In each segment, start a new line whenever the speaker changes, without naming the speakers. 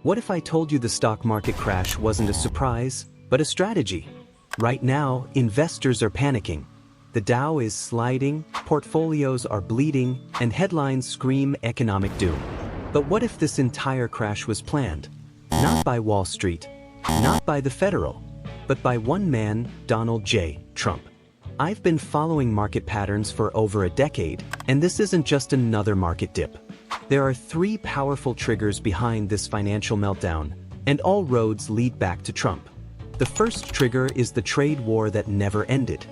What if I told you the stock market crash wasn't a surprise, but a strategy? Right now, investors are panicking. The Dow is sliding, portfolios are bleeding, and headlines scream economic doom. But what if this entire crash was planned? Not by Wall Street, not by the Federal, but by one man, Donald J. Trump. I've been following market patterns for over a decade, and this isn't just another market dip. There are three powerful triggers behind this financial meltdown, and all roads lead back to Trump. The first trigger is the trade war that never ended.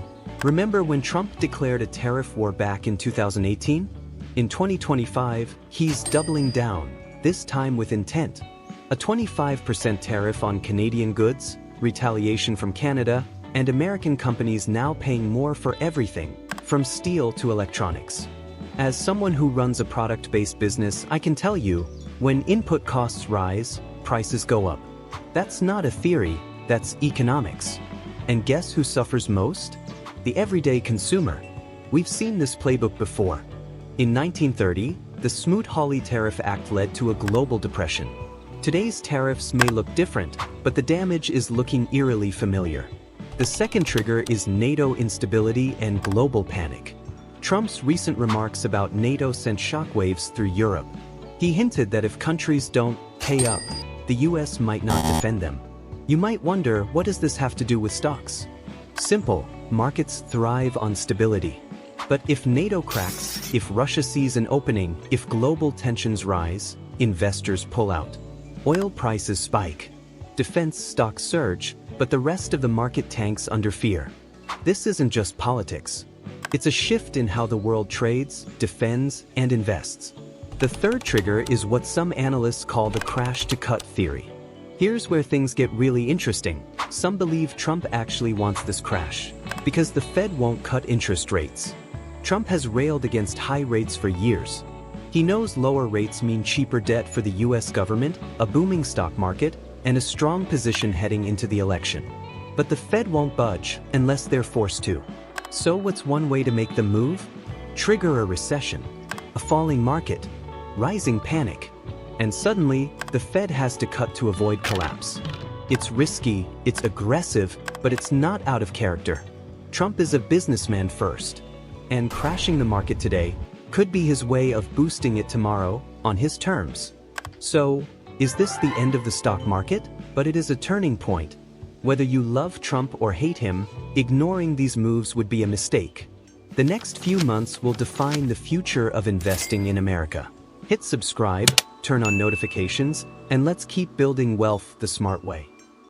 Remember when Trump declared a tariff war back in 2018? In 2025, he's doubling down, this time with intent. A 25% tariff on Canadian goods, retaliation from Canada, and American companies now paying more for everything, from steel to electronics. As someone who runs a product-based business, I can tell you, when input costs rise, prices go up. That's not a theory, that's economics. And guess who suffers most? The everyday consumer. We've seen this playbook before. In 1930, the Smoot-Hawley Tariff Act led to a global depression. Today's tariffs may look different, but the damage is looking eerily familiar. The second trigger is NATO instability and global panic. Trump's recent remarks about NATO sent shockwaves through Europe. He hinted that if countries don't pay up, the US might not defend them. You might wonder, what does this have to do with stocks? Simple, markets thrive on stability. But if NATO cracks, if Russia sees an opening, if global tensions rise, investors pull out. Oil prices spike. Defense stocks surge, but the rest of the market tanks under fear. This isn't just politics. It's a shift in how the world trades, defends, and invests. The third trigger is what some analysts call the crash-to-cut theory. Here's where things get really interesting. Some believe Trump actually wants this crash, because the Fed won't cut interest rates. Trump has railed against high rates for years. He knows lower rates mean cheaper debt for the US government, a booming stock market, and a strong position heading into the election. But the Fed won't budge unless they're forced to. So what's one way to make them move? Trigger a recession, a falling market, rising panic, and suddenly the Fed has to cut to avoid collapse. It's risky, it's aggressive, but it's not out of character. Trump is a businessman first, and crashing the market today could be his way of boosting it tomorrow on his terms. So, is this the end of the stock market? But it is a turning point. Whether you love Trump or hate him, ignoring these moves would be a mistake. The next few months will define the future of investing in America. Hit subscribe, turn on notifications, and let's keep building wealth the smart way.